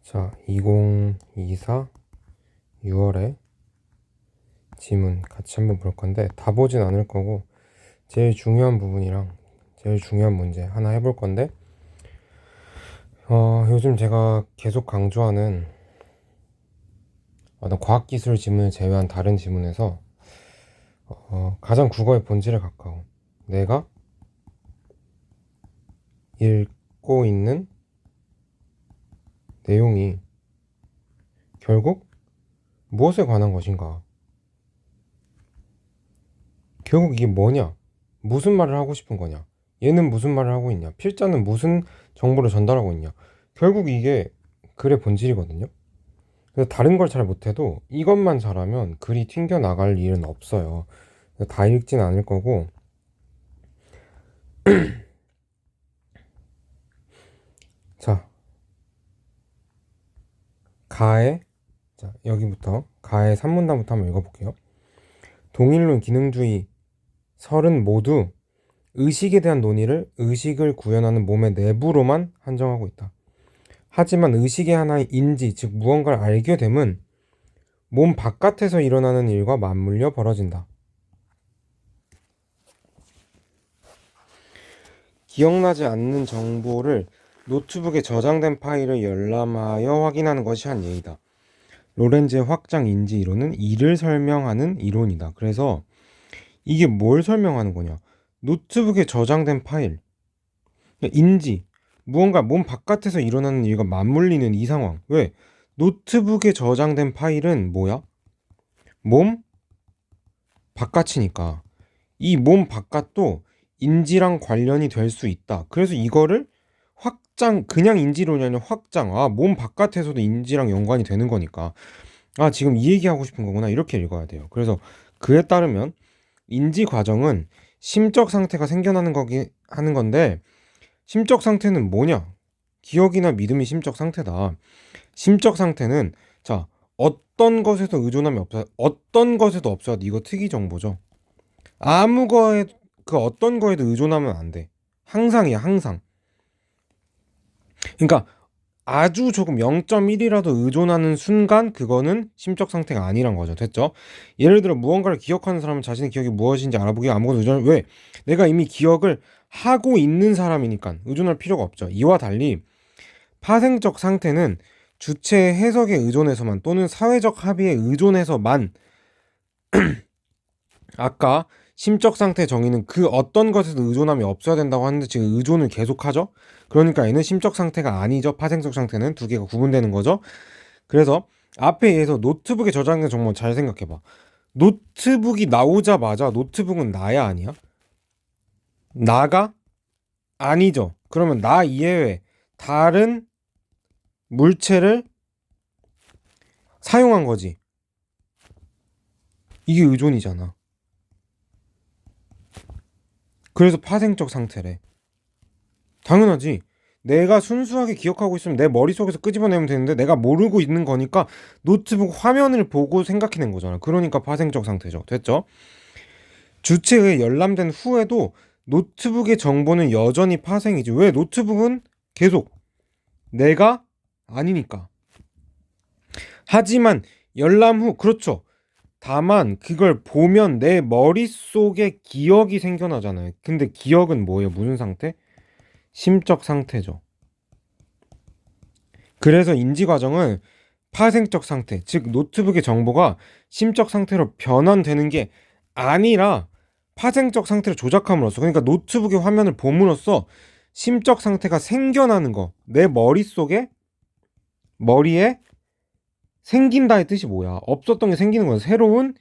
자, 2024 6월에 지문 같이 한번 볼 건데 다 보진 않을 거고 제일 중요한 부분이랑 제일 중요한 문제 하나 해볼 건데 요즘 제가 계속 강조하는 어떤 과학기술 지문을 제외한 다른 지문에서 가장 국어의 본질에 가까운 내가 읽고 있는 내용이 결국 무엇에 관한 것인가? 결국 이게 뭐냐? 무슨 말을 하고 싶은 거냐? 얘는 무슨 말을 하고 있냐? 필자는 무슨 정보를 전달하고 있냐? 결국 이게 글의 본질이거든요. 그래서 다른 걸 잘 못해도 이것만 잘하면 글이 튕겨 나갈 일은 없어요. 다 읽진 않을 거고 자, 가의 자, 여기부터 가의 3문단부터 한번 읽어볼게요. 동일론 기능주의 설은 모두 의식에 대한 논의를 의식을 구현하는 몸의 내부로만 한정하고 있다. 하지만 의식의 하나의 인지, 즉 무언가를 알게 됨은 몸 바깥에서 일어나는 일과 맞물려 벌어진다. 기억나지 않는 정보를 노트북에 저장된 파일을 열람하여 확인하는 것이 한 예이다. 로렌즈의 확장 인지 이론은 이를 설명하는 이론이다. 그래서 이게 뭘 설명하는 거냐? 노트북에 저장된 파일, 인지, 무언가 몸 바깥에서 일어나는 일과 맞물리는 이 상황. 왜? 노트북에 저장된 파일은 뭐야? 몸 바깥이니까. 이 몸 바깥도 인지랑 관련이 될 수 있다. 그래서 이거를 확장, 그냥 인지론이 아니라 확장. 아, 몸 바깥에서도 인지랑 연관이 되는 거니까. 아, 지금 이 얘기하고 싶은 거구나. 이렇게 읽어야 돼요. 그래서 그에 따르면 인지 과정은 심적 상태가 생겨나는 거기 하는 건데 심적 상태는 뭐냐? 기억이나 믿음이 심적 상태다. 심적 상태는 자, 어떤 것에도 의존함이 없어. 어떤 것에도 없어야 돼. 이거 특이 정보죠. 아무 거에 그 어떤 거에도 의존하면 안 돼. 항상이야, 항상. 그러니까 아주 조금 0.1이라도 의존하는 순간 그거는 심적 상태가 아니란 거죠. 됐죠? 예를 들어 무언가를 기억하는 사람은 자신의 기억이 무엇인지 알아보기 아무것도 의존 왜? 내가 이미 기억을 하고 있는 사람이니까 의존할 필요가 없죠. 이와 달리 파생적 상태는 주체의 해석에 의존해서만 또는 사회적 합의에 의존해서만 아까 심적 상태 정의는 그 어떤 것에도 의존함이 없어야 된다고 하는데 지금 의존을 계속하죠. 그러니까 얘는 심적 상태가 아니죠. 파생적 상태는 두 개가 구분되는 거죠. 그래서 앞에 의해서 노트북에 저장된 정보 잘 생각해봐. 노트북이 나오자마자 노트북은 나야 아니야? 나가? 아니죠. 그러면 나 이외에 다른 물체를 사용한 거지. 이게 의존이잖아. 그래서 파생적 상태래. 당연하지. 내가 순수하게 기억하고 있으면 내 머릿속에서 끄집어내면 되는데 내가 모르고 있는 거니까 노트북 화면을 보고 생각해낸 거잖아. 그러니까 파생적 상태죠. 됐죠? 주체에 열람된 후에도 노트북의 정보는 여전히 파생이지. 왜? 노트북은 계속 내가 아니니까. 하지만 열람 후, 그렇죠. 다만 그걸 보면 내 머릿속에 기억이 생겨나잖아요. 근데 기억은 뭐예요? 무슨 상태? 심적 상태죠. 그래서 인지 과정은 파생적 상태, 즉 노트북의 정보가 심적 상태로 변환되는 게 아니라 파생적 상태를 조작함으로써, 그러니까 노트북의 화면을 봄으로써 심적 상태가 생겨나는 거, 내 머리에 생긴다의 뜻이 뭐야? 없었던 게 생기는 거야. 새로운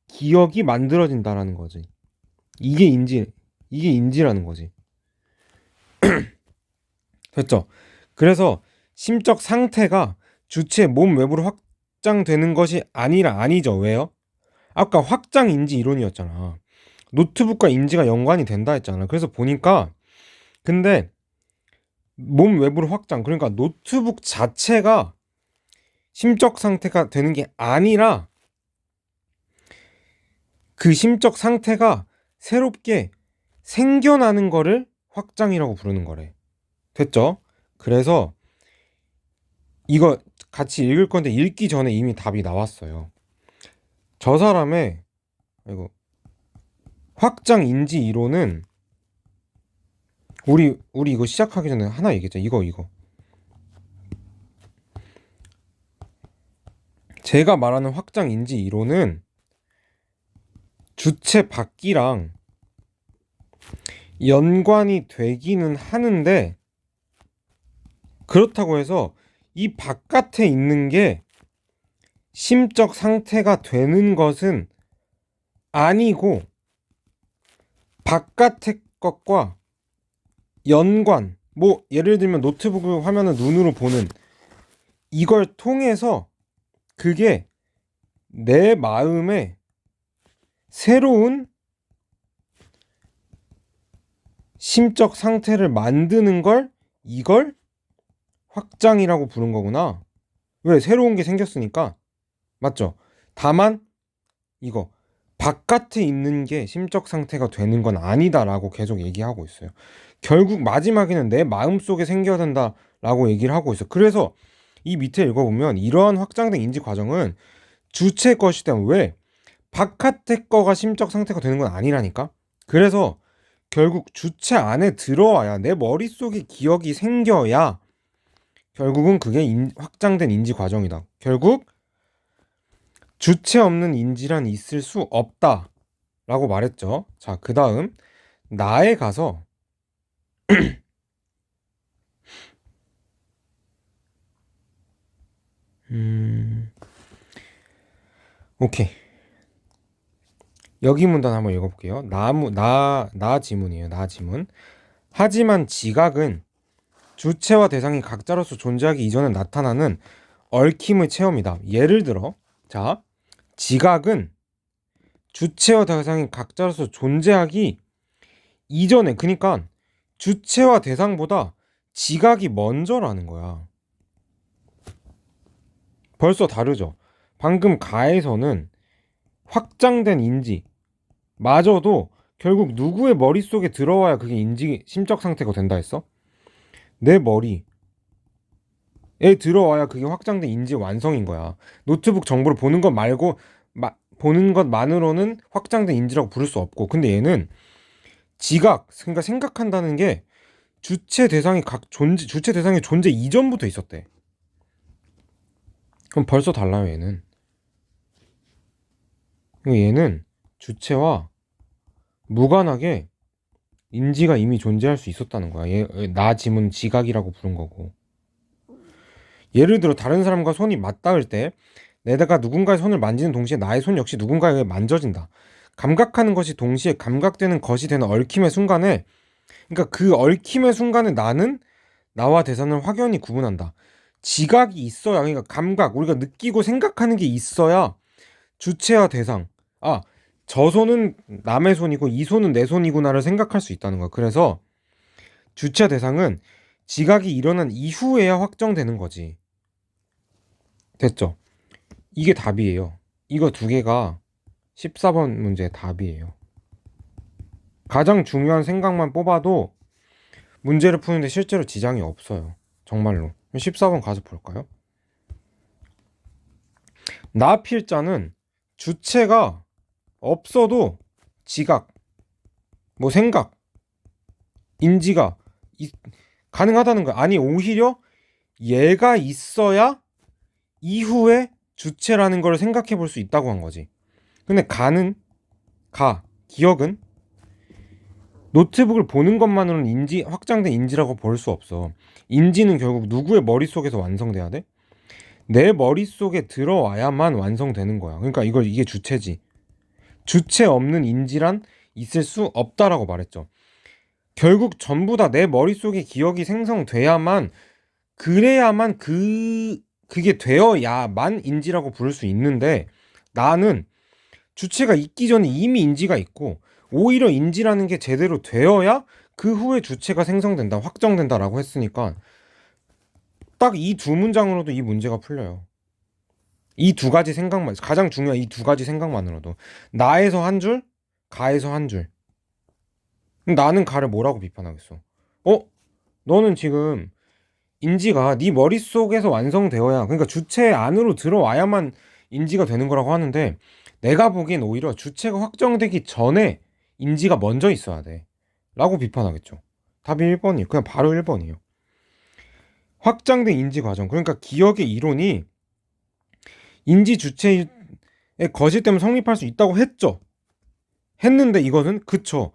기억이 만들어진다라는 거지. 이게 인지라는 거지. 됐죠? 그래서 심적 상태가 주체 몸 외부로 확장되는 것이 아니죠. 왜요? 아까 확장 인지 이론이었잖아. 노트북과 인지가 연관이 된다 했잖아. 그래서 보니까 근데 몸 외부로 확장, 그러니까 노트북 자체가 심적 상태가 되는 게 아니라 그 심적 상태가 새롭게 생겨나는 거를 확장이라고 부르는 거래. 됐죠? 그래서 이거 같이 읽을 건데 읽기 전에 이미 답이 나왔어요. 저 사람의 이거 확장 인지 이론은 우리 이거 시작하기 전에 하나 얘기했죠. 이거 제가 말하는 확장 인지 이론은 주체 밖이랑 연관이 되기는 하는데, 그렇다고 해서 이 바깥에 있는 게 심적 상태가 되는 것은 아니고, 바깥의 것과 연관, 뭐 예를 들면 노트북 화면을 눈으로 보는 이걸 통해서 그게 내 마음에 새로운 심적 상태를 만드는 걸, 이걸 확장이라고 부른 거구나. 왜? 새로운 게 생겼으니까. 맞죠? 다만 이거 바깥에 있는 게 심적 상태가 되는 건 아니다라고 계속 얘기하고 있어요. 결국 마지막에는 내 마음속에 생겨야 된다라고 얘기를 하고 있어요. 그래서 이 밑에 읽어보면 이러한 확장된 인지 과정은 주체 것이 되면, 왜? 바깥의 거가 심적 상태가 되는 건 아니라니까. 그래서 결국 주체 안에 들어와야, 내 머릿속에 기억이 생겨야 결국은 그게 확장된 인지 과정이다. 결국 주체 없는 인지란 있을 수 없다 라고 말했죠. 자, 그 다음 나에 가서 오케이, 여기 문단 한번 읽어볼게요. 나 지문이에요. 나 지문. 하지만 지각은 주체와 대상이 각자로서 존재하기 이전에 나타나는 얽힘의 체험이다. 예를 들어, 자, 지각은 주체와 대상이 각자로서 존재하기 이전에, 그러니까 주체와 대상보다 지각이 먼저라는 거야. 벌써 다르죠. 방금 가에서는 확장된 인지 마저도 결국 누구의 머릿속에 들어와야 그게 인지 심적 상태가 된다 했어? 내 머리에 들어와야 그게 확장된 인지 완성인 거야. 노트북 정보를 보는 것 말고 보는 것만으로는 확장된 인지라고 부를 수 없고, 근데 얘는 지각, 그러니까 생각한다는 게 주체 대상의 존재 이전부터 있었대. 그럼 벌써 달라요, 얘는. 얘는 주체와 무관하게 인지가 이미 존재할 수 있었다는 거야. 나 지문 지각이라고 부른 거고. 예를 들어 다른 사람과 손이 맞닿을 때 내가 누군가의 손을 만지는 동시에 나의 손 역시 누군가에게 만져진다. 감각하는 것이 동시에 감각되는 것이 되는 얽힘의 순간에, 그러니까 그 얽힘의 순간에 나는 나와 대상을 확연히 구분한다. 지각이 있어야, 그러니까 감각, 우리가 느끼고 생각하는 게 있어야 주체와 대상, 아, 저 손은 남의 손이고 이 손은 내 손이구나를 생각할 수 있다는 거야. 그래서 주체 대상은 지각이 일어난 이후에야 확정되는 거지. 됐죠? 이게 답이에요. 이거 두 개가 14번 문제의 답이에요. 가장 중요한 생각만 뽑아도 문제를 푸는데 실제로 지장이 없어요. 정말로. 14번 가서 볼까요? 나필자는 주체가 없어도 지각, 뭐 생각, 인지가 가능하다는 거야. 아니, 오히려 얘가 있어야 이후에 주체라는 걸 생각해 볼 수 있다고 한 거지. 근데 기억은 노트북을 보는 것만으로는 확장된 인지라고 볼 수 없어. 인지는 결국 누구의 머릿속에서 완성돼야 돼? 내 머릿속에 들어와야만 완성되는 거야. 그러니까 이게 주체지. 주체 없는 인지란 있을 수 없다라고 말했죠. 결국 전부 다 내 머릿속에 기억이 생성돼야만, 그래야만 그게 되어야만 인지라고 부를 수 있는데, 나는 주체가 있기 전에 이미 인지가 있고, 오히려 인지라는 게 제대로 되어야 그 후에 주체가 생성된다, 확정된다라고 했으니까 딱 이 두 문장으로도 이 문제가 풀려요. 이 두 가지 생각만, 가장 중요한 이 두 가지 생각만으로도. 나에서 한 줄, 가에서 한 줄. 나는 가를 뭐라고 비판하겠어? 너는 지금 인지가 네 머릿속에서 완성되어야, 그러니까 주체 안으로 들어와야만 인지가 되는 거라고 하는데, 내가 보기엔 오히려 주체가 확정되기 전에 인지가 먼저 있어야 돼 라고 비판하겠죠. 답이 1번이에요. 그냥 바로 1번이에요. 확장된 인지 과정, 그러니까 기억의 이론이 인지 주체의 거짓 때문에 성립할 수 있다고 했는데 이거는 그쵸,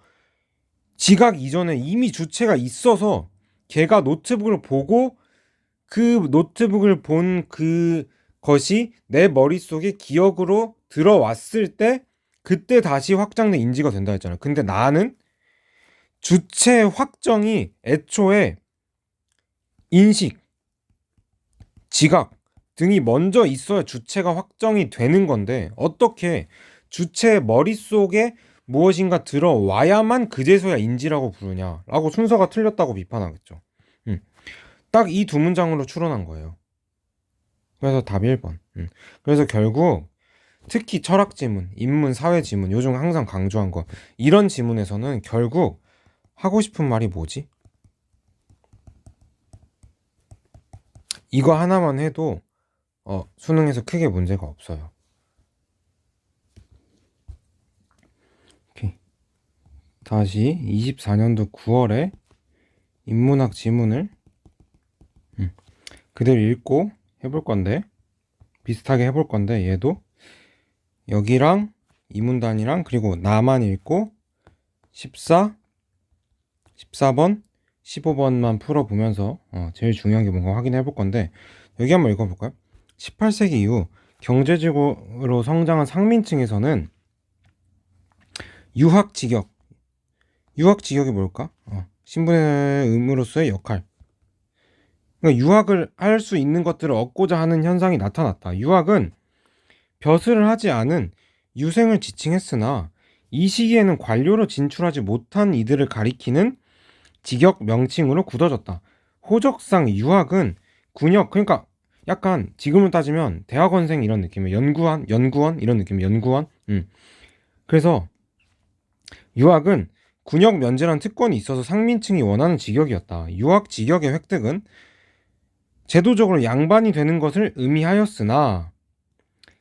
지각 이전에 이미 주체가 있어서 걔가 노트북을 보고 그 노트북을 본 그것이 내 머릿속에 기억으로 들어왔을 때 그때 다시 확장된 인지가 된다 했잖아요. 근데 나는 주체 확정이 애초에 인식, 지각 등이 먼저 있어야 주체가 확정이 되는 건데, 어떻게 주체의 머릿속에 무엇인가 들어와야만 그제서야 인지라고 부르냐라고 순서가 틀렸다고 비판하겠죠. 딱 이 두 문장으로 추론한 거예요. 그래서 답이 1번. 그래서 결국 특히 철학 지문, 인문, 사회 지문, 요즘 항상 강조한 거, 이런 지문에서는 결국 하고 싶은 말이 뭐지? 이거 하나만 해도 수능에서 크게 문제가 없어요. 오케이. 다시 24년도 9월에 인문학 지문을 그대로 읽고 해볼 건데, 비슷하게 해볼 건데, 얘도 여기랑 이 문단이랑 그리고 나만 읽고 14번 15번만 풀어보면서 제일 중요한 게 뭔가 확인해 볼 건데, 여기 한번 읽어볼까요? 18세기 이후 경제적으로 성장한 상민층에서는 유학직역이 뭘까? 신분의 의무로서의 역할, 그러니까 유학을 할 수 있는 것들을 얻고자 하는 현상이 나타났다. 유학은 벼슬을 하지 않은 유생을 지칭했으나 이 시기에는 관료로 진출하지 못한 이들을 가리키는 직역 명칭으로 굳어졌다. 호적상 유학은 군역, 그러니까 약간 지금으로 따지면 대학원생 이런 느낌이에요. 연구원 이런 느낌이에요. 연구원. 그래서 유학은 군역 면제란 특권이 있어서 상민층이 원하는 직역이었다. 유학 직역의 획득은 제도적으로 양반이 되는 것을 의미하였으나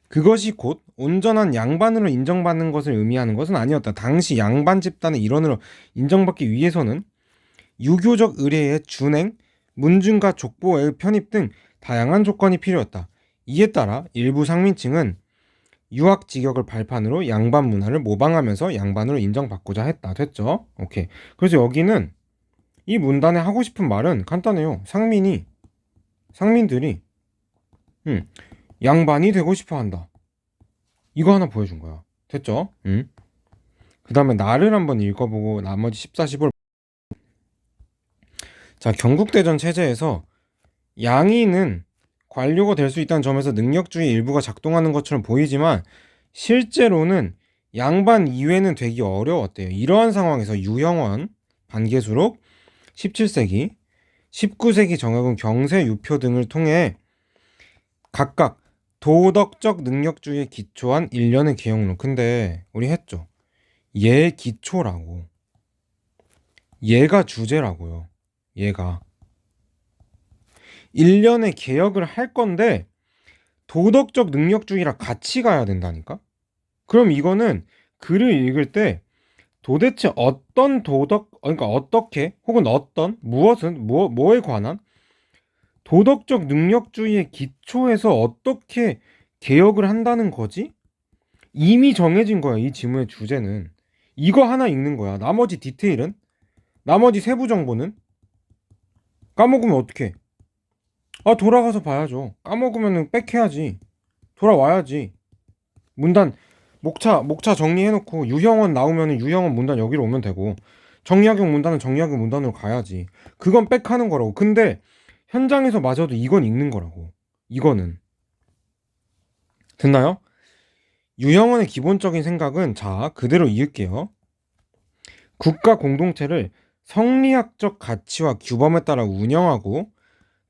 그것이 곧 온전한 양반으로 인정받는 것을 의미하는 것은 아니었다. 당시 양반 집단의 일원으로 인정받기 위해서는 유교적 의례의 준행, 문중과 족보의 편입 등 다양한 조건이 필요했다. 이에 따라 일부 상민층은 유학 직역을 발판으로 양반 문화를 모방하면서 양반으로 인정받고자 했다. 됐죠? 오케이. 그래서 여기는 이 문단에 하고 싶은 말은 간단해요. 상민들이 양반이 되고 싶어 한다. 이거 하나 보여준 거야. 됐죠? 그 다음에 나를 한번 읽어보고 나머지 14, 15를. 자, 경국대전 체제에서 양인은 관료가 될 수 있다는 점에서 능력주의 일부가 작동하는 것처럼 보이지만 실제로는 양반 이외는 되기 어려웠대요. 이러한 상황에서 유형원, 반개수록 17세기, 19세기 정약은 경세, 유표 등을 통해 각각 도덕적 능력주의에 기초한 일련의 개혁론. 근데 우리 했죠. 얘 기초라고. 얘가 주제라고요. 얘가. 일련의 개혁을 할 건데 도덕적 능력주의랑 같이 가야 된다니까? 그럼 이거는 글을 읽을 때 도대체 어떤 그러니까 어떻게, 혹은 어떤, 무엇은, 뭐에 관한 도덕적 능력주의의 기초에서 어떻게 개혁을 한다는 거지? 이미 정해진 거야, 이 지문의 주제는. 이거 하나 읽는 거야. 나머지 디테일은? 나머지 세부 정보는? 까먹으면 어떡해? 돌아가서 봐야죠. 까먹으면 빽해야지. 돌아와야지. 문단, 목차 정리해놓고 유형원 나오면 유형원 문단 여기로 오면 되고, 정리학용 문단은 정리학용 문단으로 가야지. 그건 빽하는 거라고. 근데 현장에서 마저도 이건 읽는 거라고. 이거는. 됐나요? 유형원의 기본적인 생각은, 자, 그대로 이을게요. 국가 공동체를 성리학적 가치와 규범에 따라 운영하고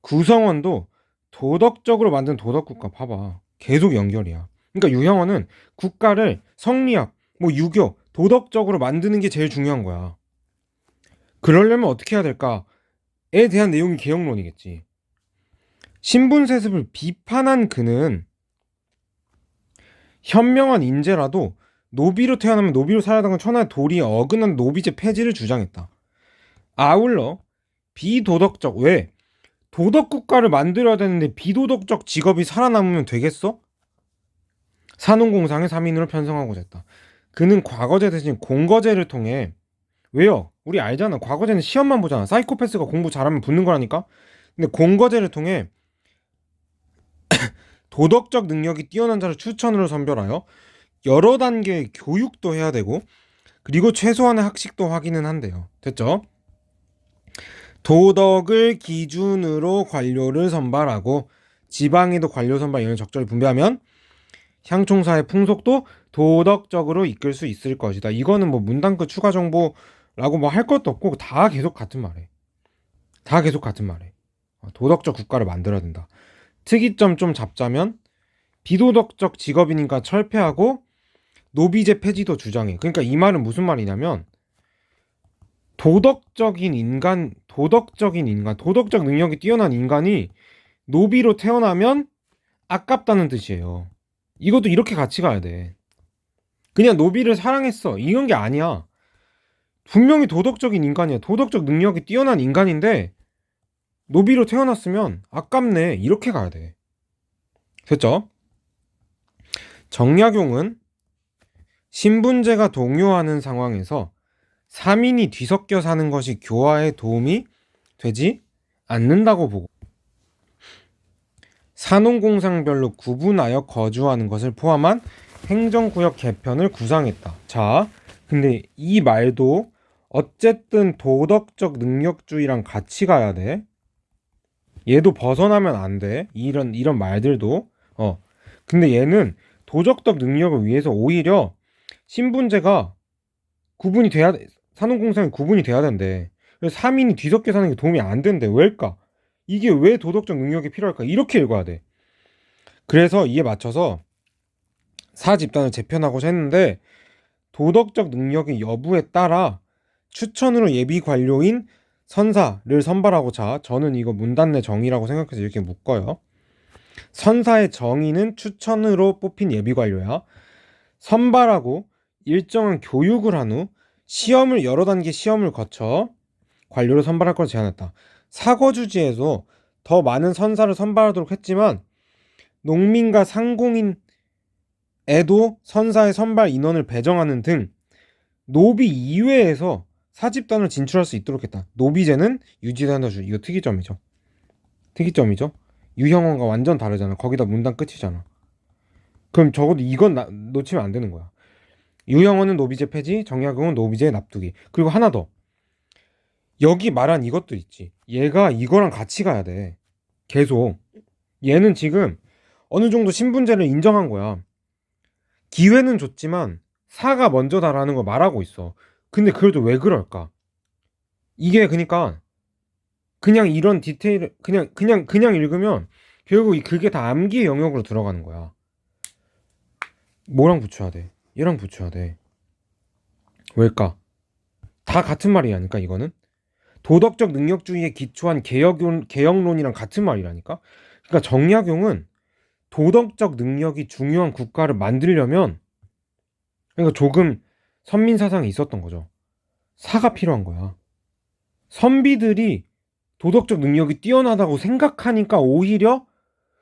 구성원도 도덕적으로 만든 도덕국가. 봐봐. 계속 연결이야. 그러니까 유형원은 국가를 성리학, 유교, 도덕적으로 만드는 게 제일 중요한 거야. 그러려면 어떻게 해야 될까에 대한 내용이 개혁론이겠지. 신분세습을 비판한 그는 현명한 인재라도 노비로 태어나면 노비로 살아야 하는 천하의 도리에 어긋난 노비제 폐지를 주장했다. 아울러 비도덕적 왜 도덕국가를 만들어야 되는데 비도덕적 직업이 살아남으면 되겠어? 산업공상의 3인으로 편성하고자 했다. 그는 과거제 대신 공거제를 통해 왜요? 우리 알잖아. 과거제는 시험만 보잖아. 사이코패스가 공부 잘하면 붙는 거라니까. 근데 공거제를 통해 도덕적 능력이 뛰어난 자를 추천으로 선별하여 여러 단계의 교육도 해야 되고 그리고 최소한의 학식도 확인은 한대요. 됐죠? 도덕을 기준으로 관료를 선발하고 지방에도 관료 선발 인원을 적절히 분배하면 향총사의 풍속도 도덕적으로 이끌 수 있을 것이다. 이거는 뭐 문단끝 추가 정보라고 뭐 할 것도 없고 다 계속 같은 말해. 다 계속 같은 말해. 도덕적 국가를 만들어야 된다. 특이점 좀 잡자면 비도덕적 직업이니까 철폐하고 노비제 폐지도 주장해. 그러니까 이 말은 무슨 말이냐면 도덕적 능력이 뛰어난 인간이 노비로 태어나면 아깝다는 뜻이에요. 이것도 이렇게 같이 가야 돼. 그냥 노비를 사랑했어. 이런 게 아니야. 분명히 도덕적인 인간이야. 도덕적 능력이 뛰어난 인간인데 노비로 태어났으면 아깝네. 이렇게 가야 돼. 됐죠? 정약용은 신분제가 동요하는 상황에서 3인이 뒤섞여 사는 것이 교화에 도움이 되지 않는다고 보고 산업공상별로 구분하여 거주하는 것을 포함한 행정구역 개편을 구상했다. 자, 근데 이 말도 어쨌든 도덕적 능력주의랑 같이 가야 돼. 얘도 벗어나면 안 돼. 이런 말들도. 근데 얘는 도덕적 능력을 위해서 오히려 신분제가 구분이 돼야 산업공상이 구분이 돼야 된대. 그래서 3인이 뒤섞여 사는 게 도움이 안 된대. 왜일까? 이게 왜 도덕적 능력이 필요할까? 이렇게 읽어야 돼. 그래서 이에 맞춰서 사집단을 재편하고자 했는데 도덕적 능력의 여부에 따라 추천으로 예비 관료인 선사를 선발하고자 저는 이거 문단내 정의라고 생각해서 이렇게 묶어요. 선사의 정의는 추천으로 뽑힌 예비 관료야. 선발하고 일정한 교육을 한 후 여러 단계 시험을 거쳐 관료를 선발할 걸 제안했다. 사거주지에서 더 많은 선사를 선발하도록 했지만 농민과 상공인에도 선사의 선발 인원을 배정하는 등 노비 이외에서 사집단을 진출할 수 있도록 했다. 노비제는 유지된다. 이거 특이점이죠. 유형원과 완전 다르잖아. 거기다 문단 끝이잖아. 그럼 적어도 이건 놓치면 안 되는 거야. 유형원은 노비제 폐지, 정약용은 노비제 납두기. 그리고 하나 더. 여기 말한 이것도 있지. 얘가 이거랑 같이 가야 돼. 계속. 얘는 지금 어느 정도 신분제를 인정한 거야. 기회는 줬지만 사가 먼저다라는 걸 말하고 있어. 근데 그래도 왜 그럴까? 이게 그러니까 그냥 이런 디테일을 그냥 읽으면 결국 그게 다 암기의 영역으로 들어가는 거야. 뭐랑 붙여야 돼? 얘랑 붙여야 돼. 왜일까? 다 같은 말이라니까 이거는. 도덕적 능력주의에 기초한 개혁론이랑 같은 말이라니까. 그러니까 정약용은 도덕적 능력이 중요한 국가를 만들려면 그러니까 조금 선민 사상이 있었던 거죠. 사가 필요한 거야. 선비들이 도덕적 능력이 뛰어나다고 생각하니까 오히려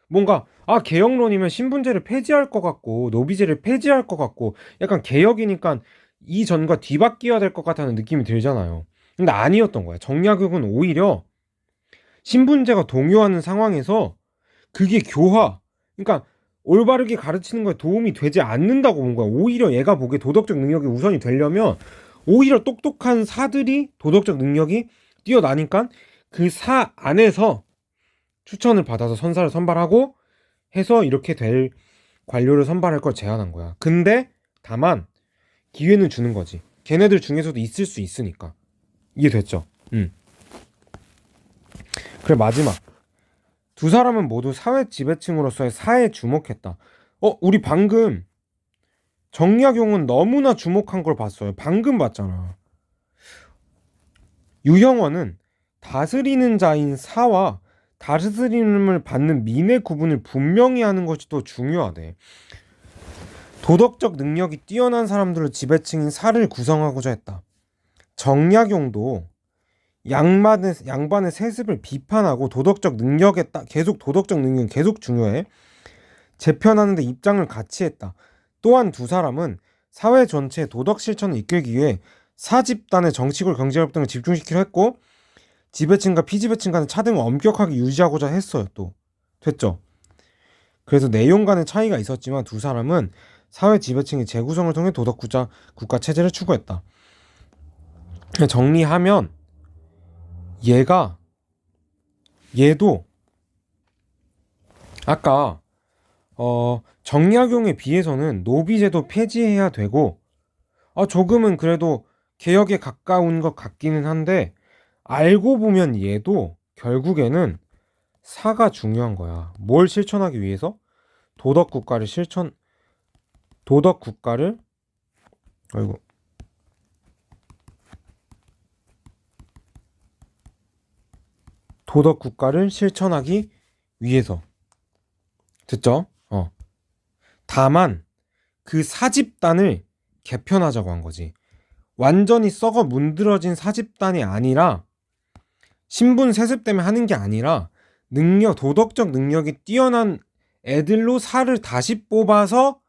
뭔가 개혁론이면 신분제를 폐지할 것 같고 노비제를 폐지할 것 같고 약간 개혁이니까 이전과 뒤바뀌어야 될 것 같다는 느낌이 들잖아요. 근데 아니었던 거야. 정약용은 오히려 신분제가 동요하는 상황에서 그게 그러니까 올바르게 가르치는 거에 도움이 되지 않는다고 본 거야. 오히려 얘가 보기에 도덕적 능력이 우선이 되려면 오히려 똑똑한 사들이 도덕적 능력이 뛰어나니까 그 사 안에서 추천을 받아서 선사를 선발하고 해서 이렇게 될 관료를 선발할 걸 제안한 거야. 근데 다만 기회는 주는 거지. 걔네들 중에서도 있을 수 있으니까. 이해됐죠? 그래 마지막. 두 사람은 모두 사회 지배층으로서의 사에 주목했다. 우리 방금 정약용은 너무나 주목한 걸 봤어요. 방금 봤잖아. 유형원은 다스리는 자인 사와 다스림을 받는 민의 구분을 분명히 하는 것이 더 중요하대. 도덕적 능력이 뛰어난 사람들을 지배층인 사를 구성하고자 했다. 정약용도 양반의 세습을 비판하고 계속 도덕적 능력은 계속 중요해. 재편하는 데 입장을 같이 했다. 또한 두 사람은 사회 전체의 도덕 실천을 이끌기 위해 사집단의 정치골 경제협 등을 집중시키려 했고 지배층과 피지배층 간의 차등을 엄격하게 유지하고자 했어요. 또 됐죠. 그래서 내용 간의 차이가 있었지만 두 사람은 사회 지배층의 재구성을 통해 도덕 국가 체제를 추구했다. 정리하면 얘도 아까 정약용에 비해서는 노비제도 폐지해야 되고 조금은 그래도 개혁에 가까운 것 같기는 한데 알고 보면 얘도 결국에는 사가 중요한 거야. 뭘 실천하기 위해서? 도덕 국가를 아이고 도덕 국가를 실천하기 위해서. 듣죠? 다만 그 사집단을 개편하자고 한 거지. 완전히 썩어 문드러진 사집단이 아니라 신분 세습 때문에 하는 게 아니라 도덕적 능력이 뛰어난 애들로 살을 다시 뽑아서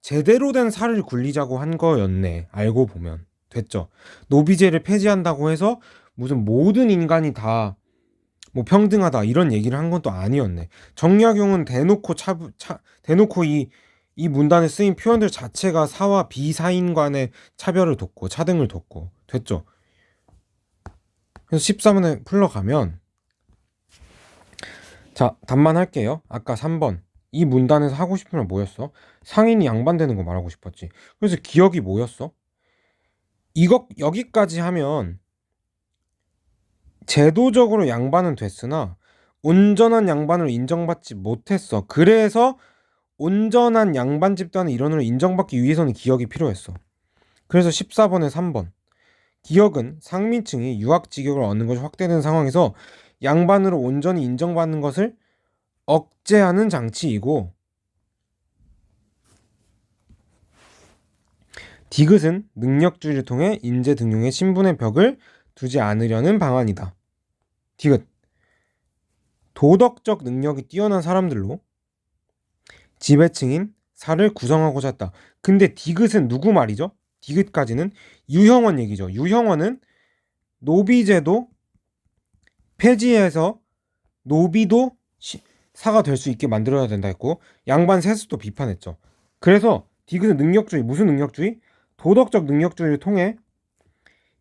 제대로 된 살을 굴리자고 한 거였네. 알고 보면. 됐죠? 노비제를 폐지한다고 해서 무슨 모든 인간이 다 뭐 평등하다 이런 얘기를 한 건 또 아니었네. 정약용은 대놓고 이 문단에 쓰인 표현들 자체가 사와 비사인 간의 차별을 뒀고 차등을 뒀고 됐죠. 그래서 13번에 풀러가면 자 답만 할게요. 아까 3번 이 문단에서 하고 싶은 말 뭐였어? 상인이 양반되는 거 말하고 싶었지. 그래서 기억이 뭐였어? 이거 여기까지 하면 제도적으로 양반은 됐으나 온전한 양반으로 인정받지 못했어. 그래서 온전한 양반 집단의 일원으로 인정받기 위해서는 기억이 필요했어. 그래서 14번에 3번 기억은 상민층이 유학직역을 얻는 것이 확대된 상황에서 양반으로 온전히 인정받는 것을 억제하는 장치이고 디귿은 능력주의를 통해 인재 등용의 신분의 벽을 두지 않으려는 방안이다. 디귿 도덕적 능력이 뛰어난 사람들로 지배층인 사를 구성하고자 했다. 근데 디귿은 누구 말이죠? 디귿까지는 유형원 얘기죠. 유형원은 노비제도 폐지해서 노비도 사가 될 수 있게 만들어야 된다 했고 양반 세습도 비판했죠. 그래서 디귿은 능력주의, 무슨 능력주의? 도덕적 능력주의를 통해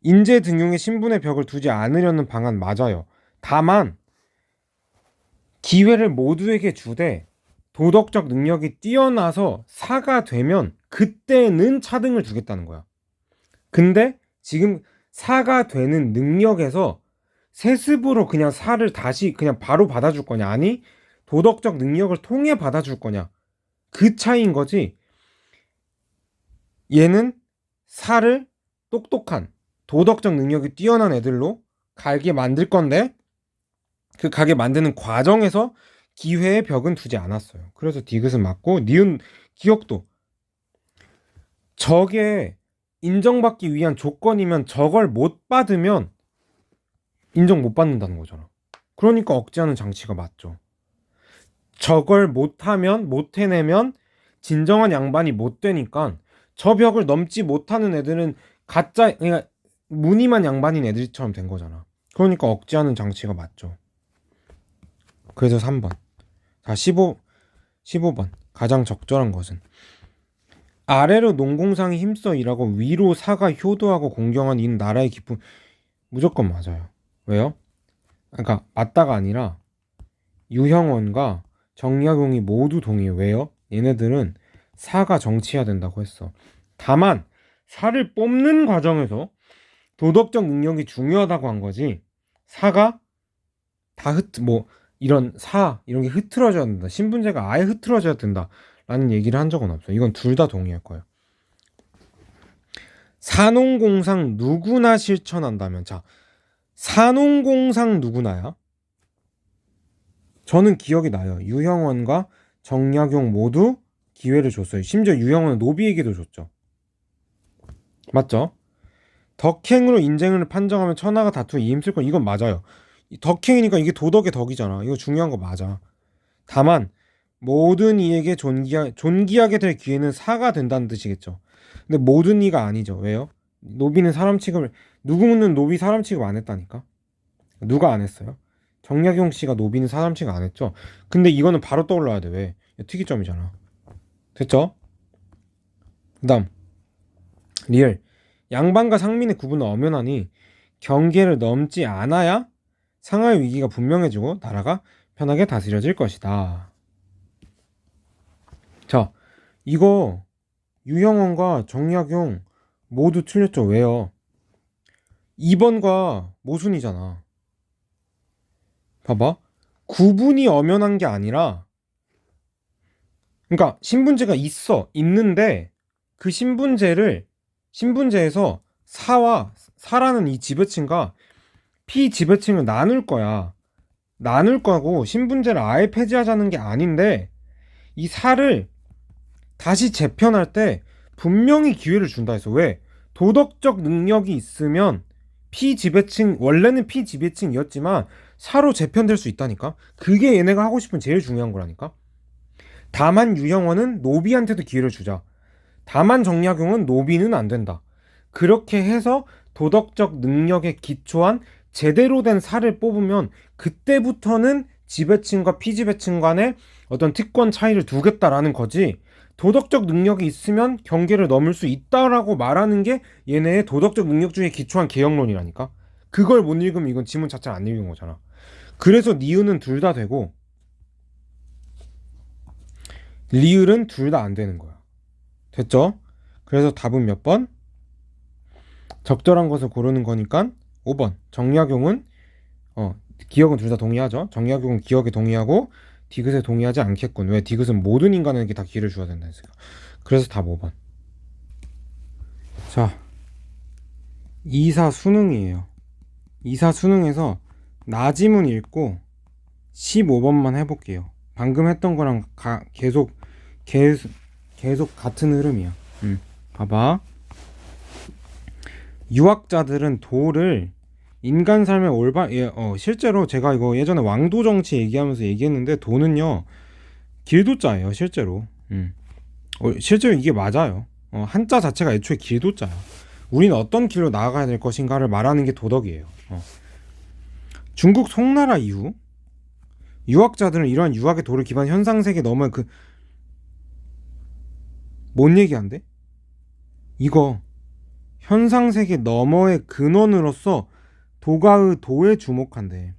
인재 등용의 신분의 벽을 두지 않으려는 방안 맞아요. 다만 기회를 모두에게 주되 도덕적 능력이 뛰어나서 사가 되면 그때는 차등을 주겠다는 거야. 근데 지금 사가 되는 능력에서 세습으로 그냥 사를 다시 그냥 바로 받아줄 거냐, 아니 도덕적 능력을 통해 받아줄 거냐, 그 차이인 거지. 얘는 사를 똑똑한 도덕적 능력이 뛰어난 애들로 가게 만들 건데 그 가게 만드는 과정에서 기회의 벽은 두지 않았어요. 그래서 디귿은 맞고 니은 기억도 저게 인정받기 위한 조건이면 저걸 못 받으면 인정 못 받는다는 거잖아. 그러니까 억제하는 장치가 맞죠. 저걸 못하면 못 해내면 진정한 양반이 못 되니까 저 벽을 넘지 못하는 애들은 그러니까 무늬만 양반인 애들처럼 된 거잖아. 그러니까 억제하는 장치가 맞죠. 그래서 3번. 자, 15번. 가장 적절한 것은 아래로 농공상이 힘써 일하고 위로 사가 효도하고 공경한 이 나라의 기쁨. 무조건 맞아요. 왜요? 그러니까 맞다가 아니라 유형원과 정약용이 모두 동의해. 왜요? 얘네들은 사가 정치해야 된다고 했어. 다만 사를 뽑는 과정에서 도덕적 능력이 중요하다고 한 거지. 사가 다 이런 게 흐트러져야 된다. 신분제가 아예 흐트러져야 된다. 라는 얘기를 한 적은 없어. 이건 둘 다 동의할 거예요. 사농공상 누구나 실천한다면, 자, 사농공상 누구나야? 저는 기억이 나요. 유형원과 정약용 모두 기회를 줬어요. 심지어 유형원은 노비에게도 줬죠. 맞죠? 덕행으로 인생을 판정하면 천하가 다투어 이임쓸 건 이건 맞아요. 덕행이니까 이게 도덕의 덕이잖아. 이거 중요한 거 맞아. 다만 모든 이에게 존귀하게 될 기회는 사가 된다는 뜻이겠죠. 근데 모든 이가 아니죠. 왜요? 노비는 사람 취급을 누구는 노비 사람 취급 안 했다니까. 누가 안 했어요? 정약용 씨가 노비는 사람 취급 안 했죠. 근데 이거는 바로 떠올라야 돼. 왜? 특이점이잖아. 됐죠? 그다음 리을 양반과 상민의 구분은 엄연하니 경계를 넘지 않아야 상하의 위기가 분명해지고 나라가 편하게 다스려질 것이다. 자, 이거 유형원과 정약용 모두 틀렸죠. 왜요? 2번과 모순이잖아. 봐봐. 구분이 엄연한 게 아니라 그러니까 신분제가 있는데 그 신분제에서 사라는 이 지배층과 피지배층을 나눌 거야. 나눌 거고 신분제를 아예 폐지하자는 게 아닌데 이 사를 다시 재편할 때 분명히 기회를 준다 해서 왜? 도덕적 능력이 있으면 원래는 피지배층이었지만 사로 재편될 수 있다니까. 그게 얘네가 하고 싶은 제일 중요한 거라니까. 다만 유형원은 노비한테도 기회를 주자. 다만 정약용은 노비는 안 된다. 그렇게 해서 도덕적 능력에 기초한 제대로 된 사를 뽑으면 그때부터는 지배층과 피지배층 간의 어떤 특권 차이를 두겠다라는 거지. 도덕적 능력이 있으면 경계를 넘을 수 있다라고 말하는 게 얘네의 도덕적 능력주의에 기초한 개혁론이라니까. 그걸 못 읽으면 이건 지문 자체를 안 읽은 거잖아. 그래서 니은은 둘 다 되고 리을은 둘 다 안 되는 거야. 됐죠? 그래서 답은 몇 번? 적절한 것을 고르는 거니까 5번. 정약용은 기억은 둘 다 동의하죠. 정약용은 기억에 동의하고 디귿에 동의하지 않겠군. 왜? 디귿은 모든 인간에게 다 기회를 줘야 된다 했어요. 그래서 답 5번. 자, 이사 수능이에요. 이사 수능에서 나지문 읽고 15번만 해볼게요. 방금 했던 거랑 계속 같은 흐름이야. 봐봐. 유학자들은 도를 인간 삶의 실제로 제가 이거 예전에 왕도 정치 얘기하면서 얘기했는데 도는요 길도자예요. 실제로. 실제로 이게 맞아요. 한자 자체가 애초에 길도자야. 우리는 어떤 길로 나아가야 될 것인가를 말하는 게 도덕이에요. 중국 송나라 이후 유학자들은 이러한 유학의 도를 기반 현상세계 넘어 뭔 얘기한데? 이거 현상세계 너머의 근원으로서 도가의 도에 주목한대.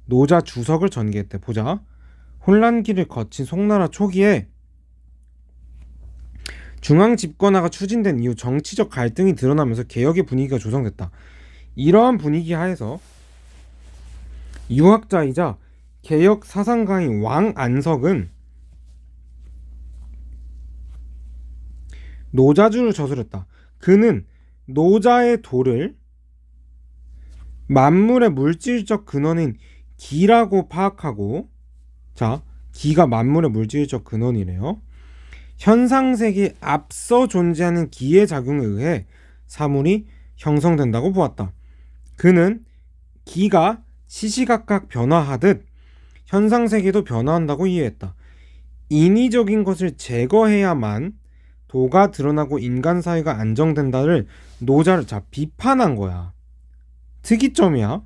노자 주석을 전개했대. 보자. 혼란기를 거친 송나라 초기에 중앙 집권화가 추진된 이후 정치적 갈등이 드러나면서 개혁의 분위기가 조성됐다. 이러한 분위기 하에서 유학자이자 개혁 사상가인 왕안석은 노자주를 저술했다. 그는 노자의 도를 만물의 물질적 근원인 기라고 파악하고, 자, 기가 만물의 물질적 근원이래요. 현상세계에 앞서 존재하는 기의 작용에 의해 사물이 형성된다고 보았다. 그는 기가 시시각각 변화하듯 현상세계도 변화한다고 이해했다. 인위적인 것을 제거해야만 도가 드러나고 인간 사회가 안정된다를 노자를 비판한 거야. 특이점이야.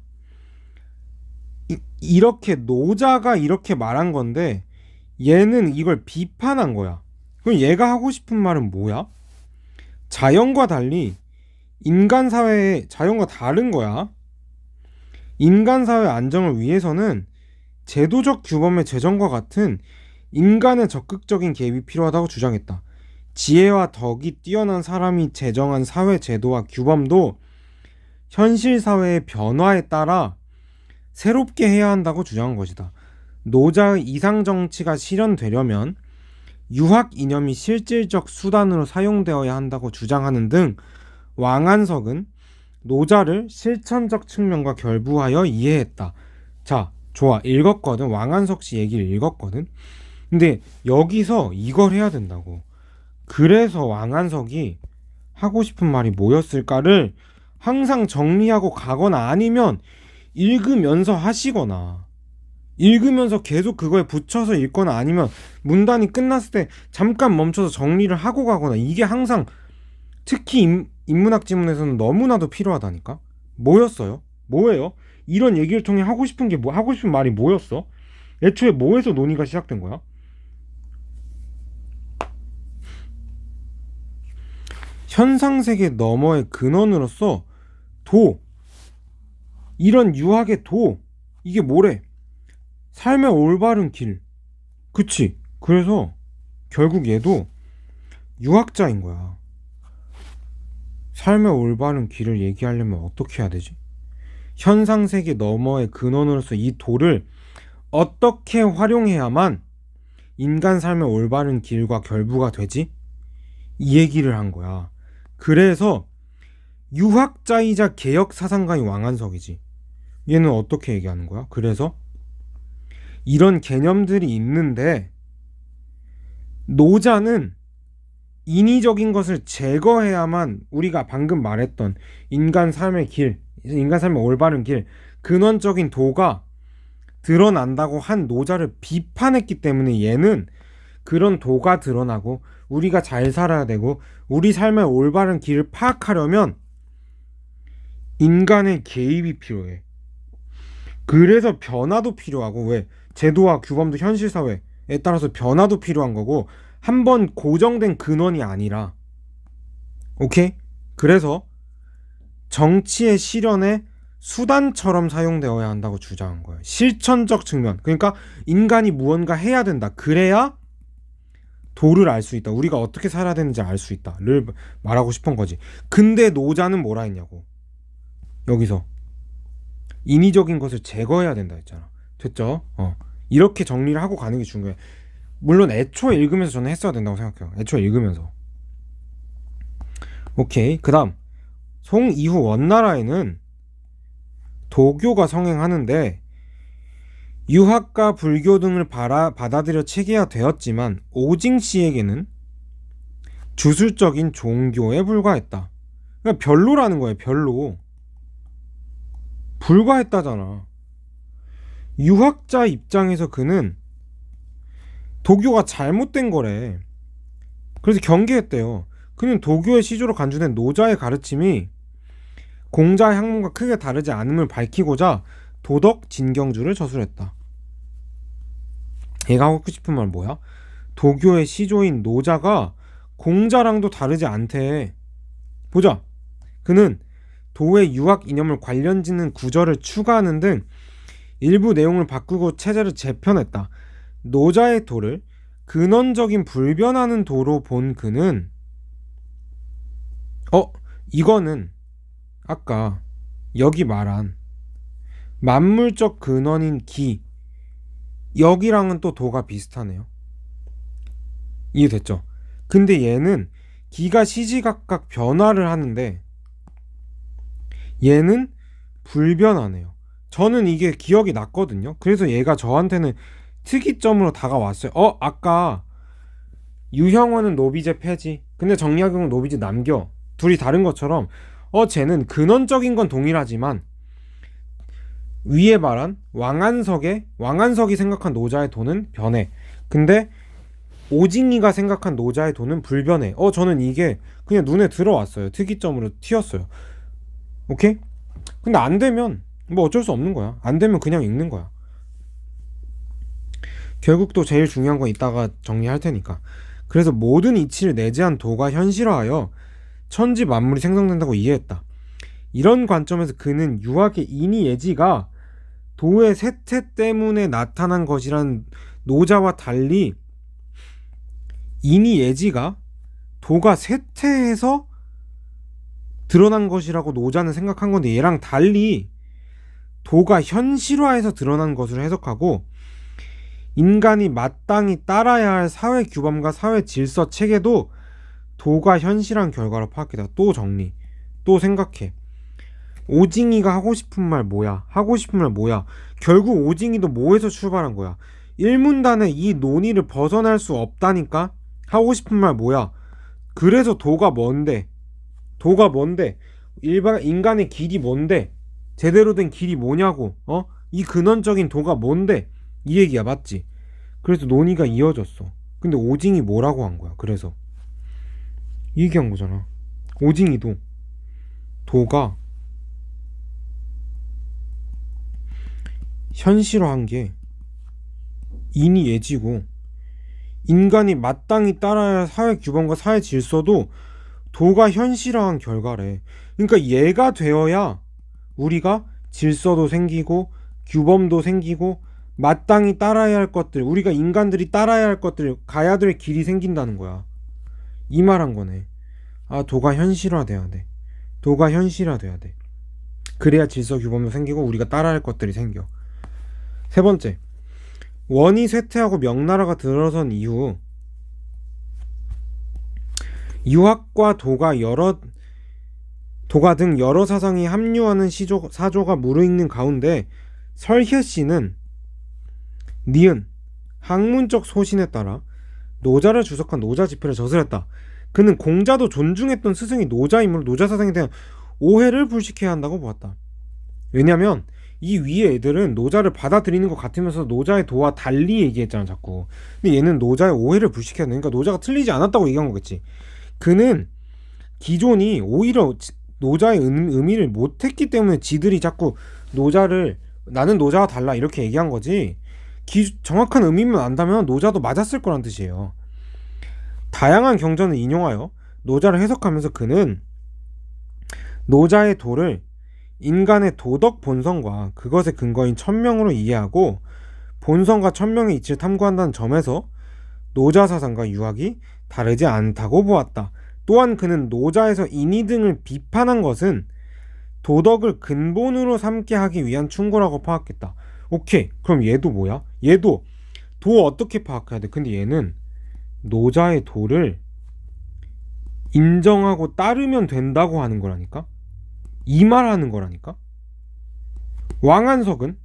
이렇게 노자가 이렇게 말한 건데 얘는 이걸 비판한 거야. 그럼 얘가 하고 싶은 말은 뭐야? 자연과 달리 자연과 다른 거야. 인간 사회 안정을 위해서는 제도적 규범의 제정과 같은 인간의 적극적인 개입이 필요하다고 주장했다. 지혜와 덕이 뛰어난 사람이 제정한 사회 제도와 규범도 현실 사회의 변화에 따라 새롭게 해야 한다고 주장한 것이다. 노자의 이상 정치가 실현되려면 유학 이념이 실질적 수단으로 사용되어야 한다고 주장하는 등 왕안석은 노자를 실천적 측면과 결부하여 이해했다. 자, 좋아, 읽었거든. 왕한석 씨 얘기를 읽었거든. 근데 여기서 이걸 해야 된다고. 그래서 왕한석이 하고 싶은 말이 뭐였을까를 항상 정리하고 가거나, 아니면 읽으면서 하시거나, 읽으면서 계속 그거에 붙여서 읽거나, 아니면 문단이 끝났을 때 잠깐 멈춰서 정리를 하고 가거나, 이게 항상 특히 인문학 지문에서는 너무나도 필요하다니까. 뭐였어요? 뭐예요? 이런 얘기를 통해 하고 싶은 게 뭐, 하고 싶은 말이 뭐였어? 애초에 뭐에서 논의가 시작된 거야? 현상세계 너머의 근원으로서 도, 이런 유학의 도, 이게 뭐래? 삶의 올바른 길. 그치? 그래서 결국 얘도 유학자인 거야. 삶의 올바른 길을 얘기하려면 어떻게 해야 되지? 현상세계 너머의 근원으로서 이 도를 어떻게 활용해야만 인간 삶의 올바른 길과 결부가 되지? 이 얘기를 한 거야. 그래서 유학자이자 개혁사상가인 왕한석이지. 얘는 어떻게 얘기하는 거야? 그래서 이런 개념들이 있는데, 노자는 인위적인 것을 제거해야만 우리가 방금 말했던 인간 삶의 길, 인간 삶의 올바른 길, 근원적인 도가 드러난다고 한 노자를 비판했기 때문에, 얘는 그런 도가 드러나고 우리가 잘 살아야 되고 우리 삶의 올바른 길을 파악하려면 인간의 개입이 필요해. 그래서 변화도 필요하고, 왜? 제도와 규범도 현실사회에 따라서 변화도 필요한 거고, 한번 고정된 근원이 아니라. 오케이? 그래서 정치의 실현에 수단처럼 사용되어야 한다고 주장한 거예요. 실천적 측면. 그러니까 인간이 무언가 해야 된다. 그래야 도를 알 수 있다. 우리가 어떻게 살아야 되는지 알 수 있다를 말하고 싶은 거지. 근데 노자는 뭐라 했냐고. 여기서 인위적인 것을 제거해야 된다 했잖아. 됐죠? 이렇게 정리를 하고 가는 게 중요해. 물론 애초에 읽으면서 저는 했어야 된다고 생각해요. 애초에 읽으면서. 오케이. 그 다음, 송 이후 원나라에는 도교가 성행하는데 유학과 불교 등을 받아들여 체계화되었지만 오징 씨에게는 주술적인 종교에 불과했다. 그러니까 별로라는 거예요. 별로. 불과했다잖아. 유학자 입장에서 그는 도교가 잘못된 거래. 그래서 경계했대요. 그는 도교의 시조로 간주된 노자의 가르침이 공자의 학문과 크게 다르지 않음을 밝히고자 도덕 진경주를 저술했다. 얘가 하고 싶은 말 뭐야? 도교의 시조인 노자가 공자랑도 다르지 않대. 보자. 그는 도의 유학 이념을 관련짓는 구절을 추가하는 등 일부 내용을 바꾸고 체제를 재편했다. 노자의 도를 근원적인 불변하는 도로 본 그는 이거는 아까 여기 말한 만물적 근원인 기, 여기랑은 또 도가 비슷하네요. 이해됐죠? 근데 얘는 기가 시시각각 변화를 하는데 얘는 불변하네요. 저는 이게 기억이 났거든요. 그래서 얘가 저한테는 특이점으로 다가왔어요. 아까 유형원은 노비제 폐지, 근데 정약용은 노비제 남겨, 둘이 다른 것처럼 쟤는 근원적인 건 동일하지만 위에 말한 왕한석이 생각한 노자의 도는 변해. 근데 오징이가 생각한 노자의 도는 불변해. 저는 이게 그냥 눈에 들어왔어요. 특이점으로 튀었어요. 오케이? 근데 안 되면 뭐 어쩔 수 없는 거야. 안 되면 그냥 읽는 거야. 결국 또 제일 중요한 건 이따가 정리할 테니까. 그래서 모든 이치를 내재한 도가 현실화하여 천지 만물이 생성된다고 이해했다. 이런 관점에서 그는 유학의 인이예지가 도의 쇠퇴 때문에 나타난 것이란 노자와 달리, 인이예지가 도가 쇠퇴해서 드러난 것이라고 노자는 생각한 건데, 얘랑 달리 도가 현실화해서 드러난 것으로 해석하고, 인간이 마땅히 따라야 할 사회 규범과 사회 질서 체계도 도가 현실한 결과로 파악했다. 또 정리, 또 생각해. 오징이가 하고 싶은 말 뭐야? 하고 싶은 말 뭐야? 결국 오징이도 뭐에서 출발한 거야? 일문단의 이 논의를 벗어날 수 없다니까? 하고 싶은 말 뭐야? 그래서 도가 뭔데? 도가 뭔데? 일반 인간의 길이 뭔데? 제대로 된 길이 뭐냐고? 이 근원적인 도가 뭔데? 이 얘기야, 맞지? 그래서 논의가 이어졌어. 근데 오징이 뭐라고 한 거야? 그래서 이 얘기한 거잖아. 오징이도 도가 현실화한 게 인이 예지고, 인간이 마땅히 따라야 할 사회 규범과 사회 질서도 도가 현실화한 결과래. 그러니까 얘가 되어야 우리가 질서도 생기고 규범도 생기고 마땅히 따라야 할 것들, 우리가 인간들이 따라야 할 것들, 가야 될 길이 생긴다는 거야. 이 말한 거네. 아, 도가 현실화돼야 돼. 도가 현실화돼야 돼. 그래야 질서 규범도 생기고 우리가 따라야 할 것들이 생겨. 세 번째, 원이 쇠퇴하고 명나라가 들어선 이후 유학과 도가 등 여러 사상이 합류하는 사조가 무르익는 가운데 설혜씨는 니은 학문적 소신에 따라 노자를 주석한 노자 집회를 저술했다. 그는 공자도 존중했던 스승이 노자이므로 노자 사상에 대한 오해를 불식해야 한다고 보았다. 왜냐면 이 위에 애들은 노자를 받아들이는 것 같으면서 노자의 도와 달리 얘기했잖아 자꾸. 근데 얘는 노자의 오해를 불식해야 돼. 그러니까 노자가 틀리지 않았다고 얘기한 거겠지. 그는 기존이 오히려 노자의 의미를 못했기 때문에 지들이 자꾸 노자를 나는 노자와 달라 이렇게 얘기한 거지, 정확한 의미만 안다면 노자도 맞았을 거란 뜻이에요. 다양한 경전을 인용하여 노자를 해석하면서 그는 노자의 도를 인간의 도덕 본성과 그것의 근거인 천명으로 이해하고 본성과 천명의 이치를 탐구한다는 점에서 노자 사상과 유학이 다르지 않다고 보았다. 또한 그는 노자에서 인의 등을 비판한 것은 도덕을 근본으로 삼게 하기 위한 충고라고 파악했다. 오케이, 그럼 얘도 뭐야? 얘도 도 어떻게 파악해야 돼? 근데 얘는 노자의 도를 인정하고 따르면 된다고 하는 거라니까? 이 말하는 거라니까? 왕한석은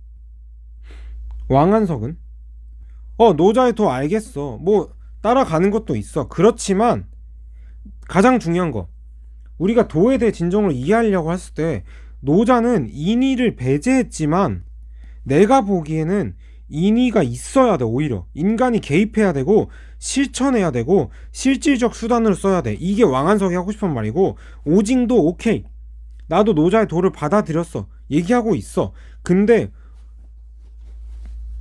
노자의 도 알겠어. 뭐 따라가는 것도 있어. 그렇지만 가장 중요한 거, 우리가 도에 대해 진정으로 이해하려고 했을 때 노자는 인의를 배제했지만 내가 보기에는 인의가 있어야 돼. 오히려 인간이 개입해야 되고 실천해야 되고 실질적 수단으로 써야 돼. 이게 왕한석이 하고 싶은 말이고, 오징도 오케이, 나도 노자의 도를 받아들였어 얘기하고 있어. 근데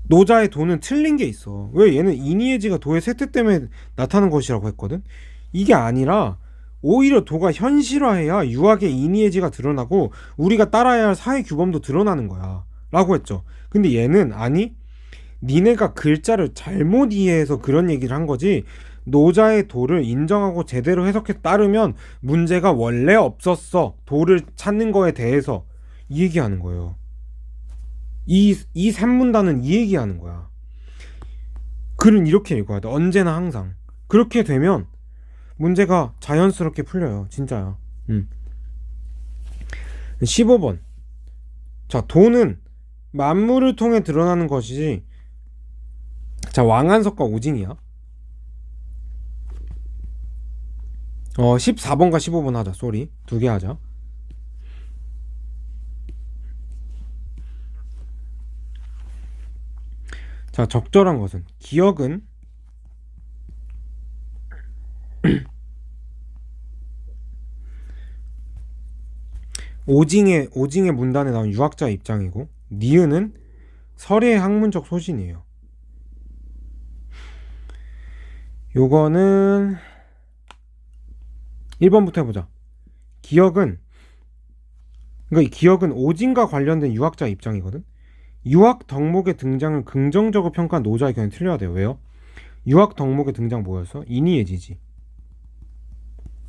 노자의 도는 틀린 게 있어. 왜? 얘는 인의예지가 도의 쇠퇴 때문에 나타난 것이라고 했거든. 이게 아니라 오히려 도가 현실화해야 유학의 인의예지가 드러나고 우리가 따라야 할 사회 규범도 드러나는 거야 라고 했죠. 근데 얘는 아니, 니네가 글자를 잘못 이해해서 그런 얘기를 한 거지, 노자의 도를 인정하고 제대로 해석해 따르면 문제가 원래 없었어, 도를 찾는 거에 대해서. 이 얘기하는 거예요. 이 샘문단은 이 얘기하는 거야. 글은 이렇게 읽어야 돼. 언제나 항상. 그렇게 되면 문제가 자연스럽게 풀려요. 진짜야. 15번. 자, 도는 만물을 통해 드러나는 것이지. 자, 왕한석과 오징이야. 14번과 15번 하자. 쏘리. 두 개 하자. 자, 적절한 것은 기억은 오징의 문단에 나온 유학자의 입장이고, 니은은 설의 학문적 소신이에요. 요거는 1번부터 해보자. 기억은, 그러니까 이 기억은 오징과 관련된 유학자의 입장이거든. 유학 덕목의 등장을 긍정적으로 평가한 노자의 견해는 틀려야 돼요. 왜요? 유학 덕목의 등장 뭐였어? 인의예지지.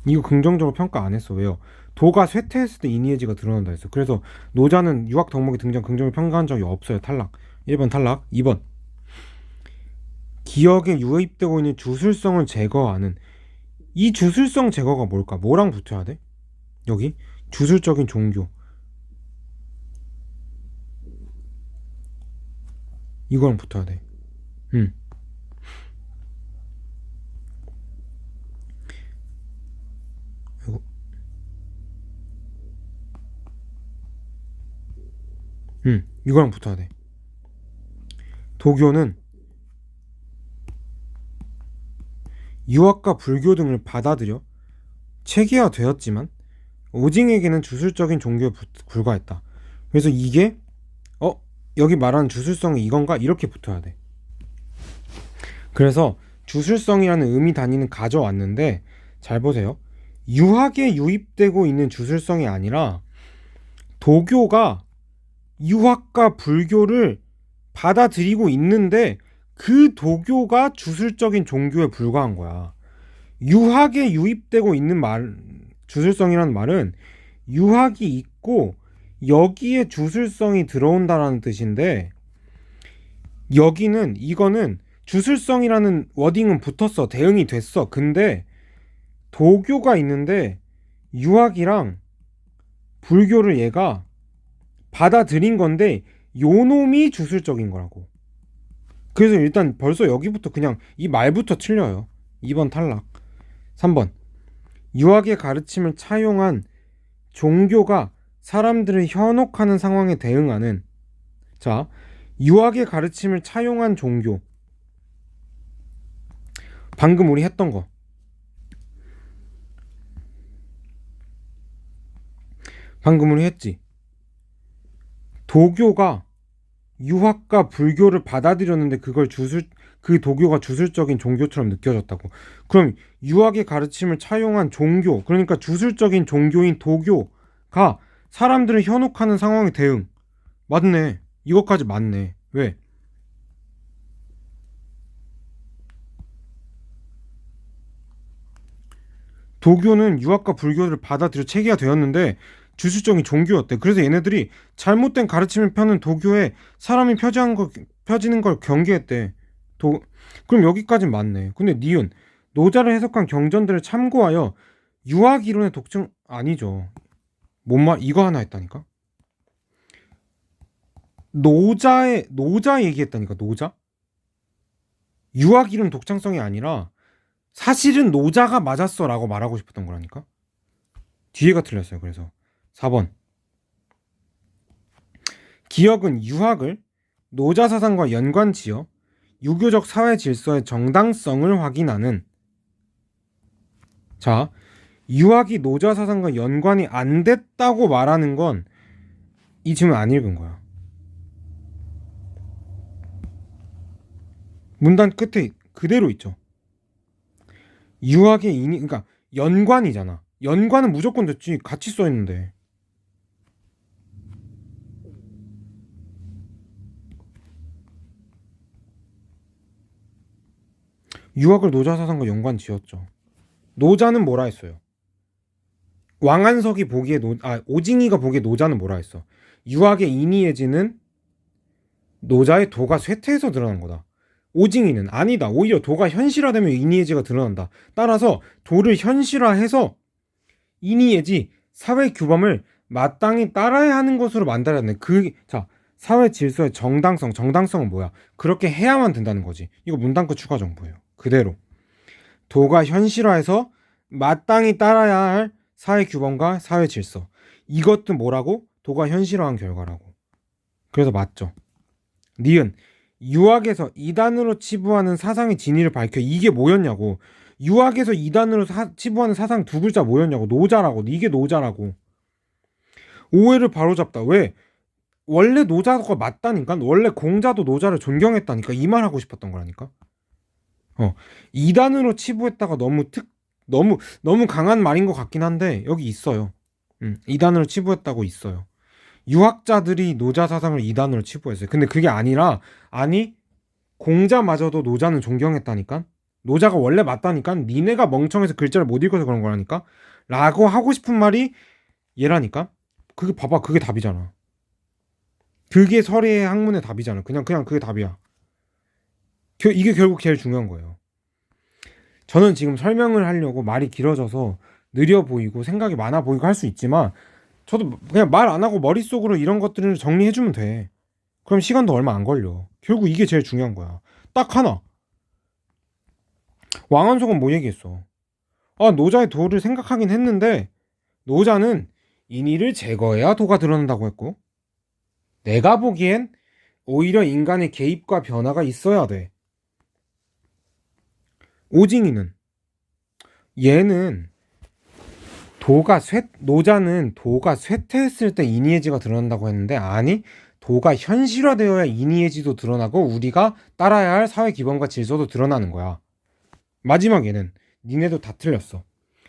이거 긍정적으로 평가 안 했어. 왜요? 도가 쇠퇴했을 때 인의예지가 드러난다 했어. 그래서 노자는 유학 덕목의 등장 긍정적으로 평가한 적이 없어요. 탈락. 1번 탈락. 2번, 기억에 유입되고 있는 주술성을 제거하는, 이 주술성 제거가 뭘까? 뭐랑 붙어야 돼? 여기 주술적인 종교, 이거랑 붙어야 돼. 음. 이거. 이거랑 붙어야 돼. 도교는 유학과 불교 등을 받아들여 체계화되었지만 오징에게는 주술적인 종교에 불과했다. 그래서 이게 여기 말하는 주술성이 이건가? 이렇게 붙어야 돼. 그래서 주술성이라는 의미 단위는 가져왔는데 잘 보세요. 유학에 유입되고 있는 주술성이 아니라 도교가 유학과 불교를 받아들이고 있는데 그 도교가 주술적인 종교에 불과한 거야. 유학에 유입되고 있는 주술성이라는 말은 유학이 있고 여기에 주술성이 들어온다라는 뜻인데, 이거는 주술성이라는 워딩은 붙었어. 대응이 됐어. 근데 도교가 있는데 유학이랑 불교를 얘가 받아들인 건데 요놈이 주술적인 거라고. 그래서 일단 벌써 여기부터 그냥 이 말부터 틀려요. 2번 탈락. 3번. 유학의 가르침을 차용한 종교가 사람들을 현혹하는 상황에 대응하는. 자, 유학의 가르침을 차용한 종교. 방금 우리 했던 거. 방금 우리 했지. 도교가 유학과 불교를 받아들였는데 그 도교가 주술적인 종교처럼 느껴졌다고. 그럼 유학의 가르침을 차용한 종교, 그러니까 주술적인 종교인 도교가 사람들을 현혹하는 상황에 대응. 맞네. 이것까지 맞네. 왜? 도교는 유학과 불교를 받아들여 체계가 되었는데 주술적인 종교였대. 그래서 얘네들이 잘못된 가르침을 펴는 도교에 사람이 펴지는 걸 경계했대. 그럼 여기까진 맞네. 근데 니은 노자를 해석한 경전들을 참고하여 유학 이론의 독점 아니죠. 뭔 말 이거 하나 했다니까. 노자 얘기했다니까. 노자. 유학 이론 독창성이 아니라 사실은 노자가 맞았어라고 말하고 싶었던 거라니까. 뒤에가 틀렸어요. 그래서 4번. 기역은 유학을 노자 사상과 연관지어 유교적 사회 질서의 정당성을 확인하는. 자, 유학이 노자 사상과 연관이 안 됐다고 말하는 건 이 질문 안 읽은 거야. 문단 끝에 그대로 있죠. 유학의 그러니까 연관이잖아. 연관은 무조건 됐지. 같이 써 있는데. 유학을 노자 사상과 연관 지었죠. 노자는 뭐라 했어요? 왕한석이 보기에 오징이가 보기에 노자는 뭐라 했어? 유학의 인이해지는 노자의 도가 쇠퇴해서 드러난 거다. 오징이는 아니다. 오히려 도가 현실화되면 인이해지가 드러난다. 따라서 도를 현실화해서 인이해지 사회 규범을 마땅히 따라야 하는 것으로 만들어야 돼. 자, 사회 질서의 정당성은 뭐야? 그렇게 해야만 된다는 거지. 이거 문단끝 추가 정보예요. 그대로 도가 현실화해서 마땅히 따라야 할 사회 규범과 사회 질서, 이것도 뭐라고? 도가 현실화한 결과라고. 그래서 맞죠. 니은 유학에서 이단으로 치부하는 사상의 진위를 밝혀. 이게 뭐였냐고. 유학에서 이단으로 치부하는 사상 두 글자 뭐였냐고. 노자라고. 이게 노자라고. 오해를 바로잡다. 왜? 원래 노자가 맞다니까. 원래 공자도 노자를 존경했다니까. 이 말 하고 싶었던 거라니까. 이단으로 치부했다가 너무 강한 말인 것 같긴 한데 여기 있어요. 이단으로 치부했다고 있어요. 유학자들이 노자 사상을 이단으로 치부했어요. 근데 그게 아니라 공자마저도 노자는 존경했다니까. 노자가 원래 맞다니까. 니네가 멍청해서 글자를 못 읽어서 그런 거라니까. 라고 하고 싶은 말이 얘라니까. 그게 봐봐. 그게 답이잖아. 그게 설의 학문의 답이잖아. 그냥 그게 답이야. 이게 결국 제일 중요한 거예요. 저는 지금 설명을 하려고 말이 길어져서 느려 보이고 생각이 많아 보이고 할 수 있지만 저도 그냥 말 안 하고 머릿속으로 이런 것들을 정리해주면 돼. 그럼 시간도 얼마 안 걸려. 결국 이게 제일 중요한 거야. 딱 하나. 왕한석은 뭐 얘기했어? 아, 노자의 도를 생각하긴 했는데 노자는 인의를 제거해야 도가 드러난다고 했고, 내가 보기엔 오히려 인간의 개입과 변화가 있어야 돼. 오징이는, 얘는 노자는 도가 쇠퇴했을 때 인의의지가 드러난다고 했는데, 아니, 도가 현실화되어야 인의의지도 드러나고 우리가 따라야 할 사회 기본과 질서도 드러나는 거야. 마지막 얘는, 니네도 다 틀렸어.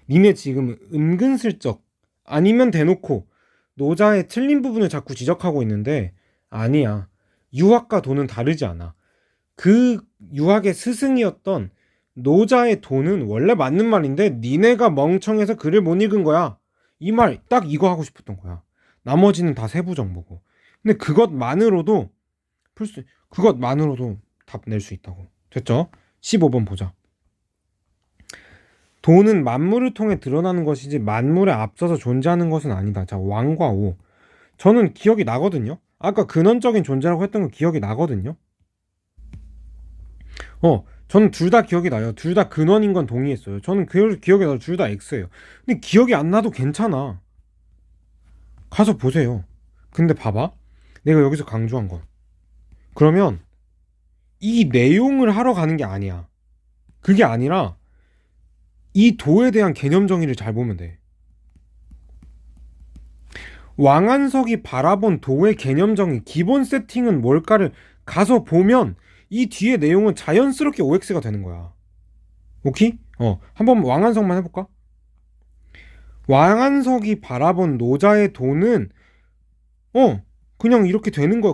니네 지금 은근슬쩍 아니면 대놓고 노자의 틀린 부분을 자꾸 지적하고 있는데, 아니야. 유학과 도는 다르지 않아. 그 유학의 스승이었던 노자의 도는 원래 맞는 말인데 니네가 멍청해서 글을 못 읽은 거야. 이 말 딱 이거 하고 싶었던 거야. 나머지는 다 세부 정보고. 근데 그것만으로도 답 낼 수 있다고. 됐죠? 15번 보자. 도는 만물을 통해 드러나는 것이지 만물에 앞서서 존재하는 것은 아니다. 자, 왕과 오. 저는 기억이 나거든요. 아까 근원적인 존재라고 했던 건 기억이 나거든요. 저는 둘 다 기억이 나요. 둘 다 근원인 건 동의했어요. 저는 기억이 나요. 둘 다 X예요. 근데 기억이 안 나도 괜찮아. 가서 보세요. 근데 봐봐. 내가 여기서 강조한 건, 그러면 이 내용을 하러 가는 게 아니야. 그게 아니라 이 도에 대한 개념 정의를 잘 보면 돼. 왕한석이 바라본 도의 개념 정의, 기본 세팅은 뭘까를 가서 보면 이 뒤에 내용은 자연스럽게 OX가 되는 거야. 오케이? 한번 왕한석만 해볼까? 왕한석이 바라본 노자의 도는 그냥 이렇게 되는 거야.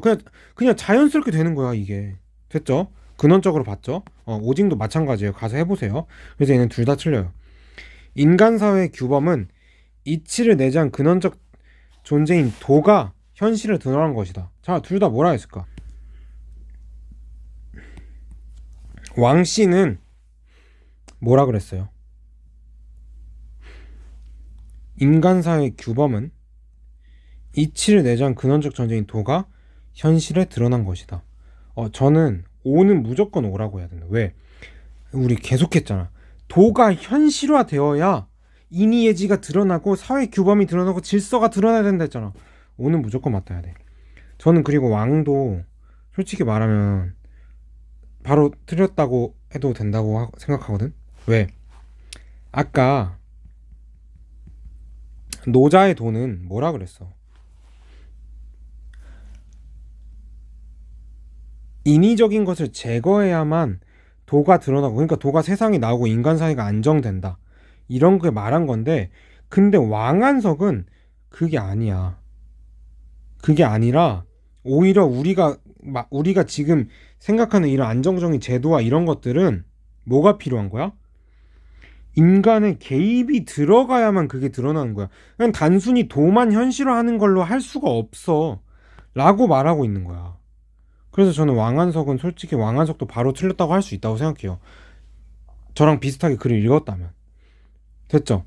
그냥 자연스럽게 되는 거야, 이게. 됐죠? 근원적으로 봤죠? 오징도 마찬가지예요. 가서 해보세요. 그래서 얘는 둘 다 틀려요. 인간 사회의 규범은 이치를 내재한 근원적 존재인 도가 현실을 드러난 것이다. 자, 둘 다 뭐라 했을까? 왕씨는 뭐라 그랬어요? 인간 사회의 규범은 이치를 내재한 근원적 존재인 도가 현실에 드러난 것이다. 저는 오는 무조건 오라고 해야 된다. 왜? 우리 계속했잖아. 도가 현실화되어야 인의예지가 드러나고 사회 규범이 드러나고 질서가 드러나야 된다 했잖아. 오는 무조건 맞다야 돼. 저는 그리고 왕도 솔직히 말하면 바로 틀렸다고 해도 된다고 생각하거든. 왜? 아까 노자의 도는 뭐라 그랬어? 인위적인 것을 제거해야만 도가 드러나고, 그러니까 도가 세상에 나오고 인간 사회가 안정된다, 이런 게 말한 건데, 근데 왕한석은 그게 아니야. 그게 아니라 오히려 우리가 지금 생각하는 이런 안정적인 제도와 이런 것들은 뭐가 필요한 거야? 인간의 개입이 들어가야만 그게 드러나는 거야. 그냥 단순히 도만 현실화하는 걸로 할 수가 없어 라고 말하고 있는 거야. 그래서 저는 왕한석은 솔직히 왕한석도 바로 틀렸다고 할 수 있다고 생각해요. 저랑 비슷하게 글을 읽었다면. 됐죠?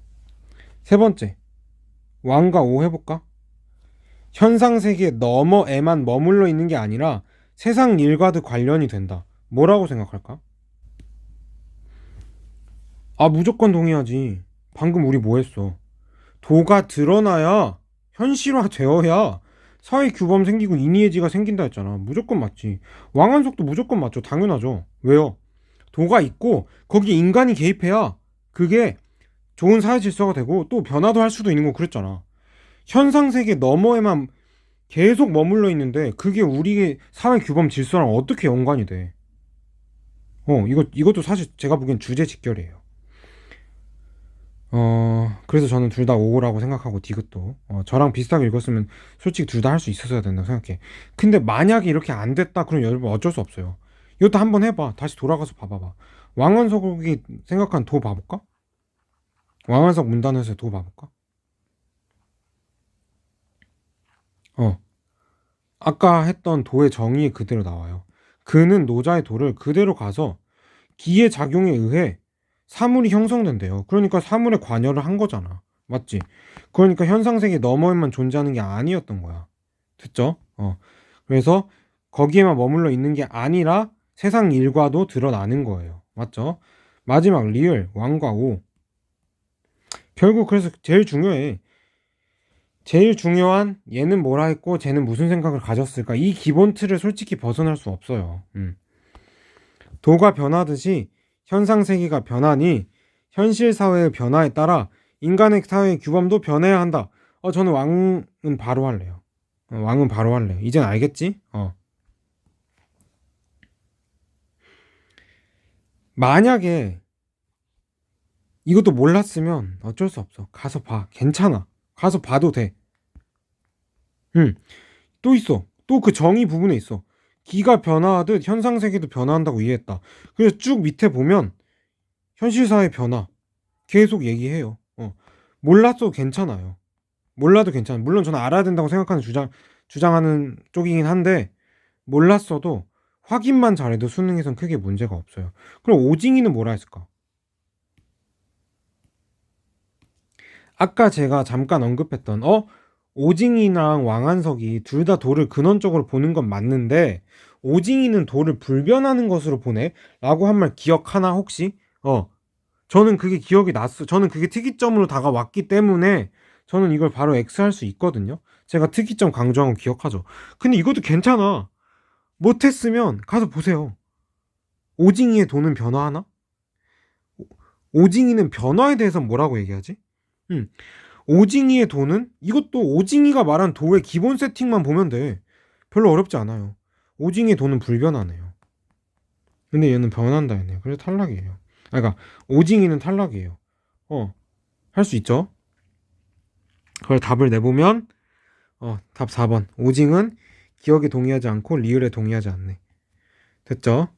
세 번째, 왕과 오 해볼까? 현상세계 너머에만 머물러 있는 게 아니라 세상 일과도 관련이 된다. 뭐라고 생각할까? 아, 무조건 동의하지. 방금 우리 뭐 했어? 도가 드러나야, 현실화 되어야 사회 규범 생기고 인의예지가 생긴다 했잖아. 무조건 맞지. 왕한석도 무조건 맞죠. 당연하죠. 왜요? 도가 있고 거기에 인간이 개입해야 그게 좋은 사회 질서가 되고 또 변화도 할 수도 있는 거 그랬잖아. 현상세계 너머에만 계속 머물러 있는데 그게 우리의 사회 규범 질서랑 어떻게 연관이 돼? 이것도 사실 제가 보기엔 주제 직결이에요. 그래서 저는 둘 다 O라고 생각하고 디귿도 저랑 비슷하게 읽었으면 솔직히 둘 다 할 수 있었어야 된다고 생각해. 근데 만약에 이렇게 안 됐다 그럼 여러분 어쩔 수 없어요. 이것도 한번 해봐. 다시 돌아가서 봐봐봐. 왕한석이 생각한 도 봐볼까? 왕한석 문단에서 도 봐볼까? 아까 했던 도의 정의 그대로 나와요. 그는 노자의 도를 그대로 가서 기의 작용에 의해 사물이 형성된대요. 그러니까 사물에 관여를 한 거잖아. 맞지? 그러니까 현상세계 너머에만 존재하는 게 아니었던 거야. 됐죠? 그래서 거기에만 머물러 있는 게 아니라 세상 일과도 드러나는 거예요. 맞죠? 마지막 리을 왕과 오. 결국 그래서 제일 중요해. 제일 중요한 얘는 뭐라 했고 쟤는 무슨 생각을 가졌을까? 이 기본 틀을 솔직히 벗어날 수 없어요. 도가 변하듯이 현상 세계가 변하니 현실 사회의 변화에 따라 인간의 사회의 규범도 변해야 한다. 저는 왕은 바로 할래요. 왕은 바로 할래요. 이젠 알겠지? 만약에 이것도 몰랐으면 어쩔 수 없어. 가서 봐. 괜찮아. 가서 봐도 돼. 또 있어. 또 그 정의 부분에 있어. 기가 변화하듯 현상 세계도 변화한다고 이해했다. 그래서 쭉 밑에 보면 현실사회 변화 계속 얘기해요. 몰랐어도 괜찮아요. 몰라도 괜찮아요. 물론 저는 알아야 된다고 생각하는 주장하는 쪽이긴 한데 몰랐어도 확인만 잘해도 수능에선 크게 문제가 없어요. 그럼 오징이는 뭐라 했을까? 아까 제가 잠깐 언급했던 오징이랑 왕한석이 둘 다 돌을 근원적으로 보는 건 맞는데 오징이는 돌을 불변하는 것으로 보네? 라고 한 말 기억하나 혹시? 저는 그게 기억이 났어. 저는 그게 특이점으로 다가왔기 때문에 저는 이걸 바로 X할 수 있거든요. 제가 특이점 강조한 거 기억하죠. 근데 이것도 괜찮아. 못했으면 가서 보세요. 오징이의 돈은 변화하나? 오징이는 변화에 대해서 뭐라고 얘기하지? 음, 오징이의 도는 이것도 오징이가 말한 도의 기본 세팅만 보면 돼. 별로 어렵지 않아요. 오징이의 도는 불변하네요. 근데 얘는 변한다 했네요. 그래서 탈락이에요. 그러니까 오징이는 탈락이에요. 할 수 있죠. 그걸 답을 내보면 답 4번. 오징은 기억에 동의하지 않고 리을에 동의하지 않네. 됐죠?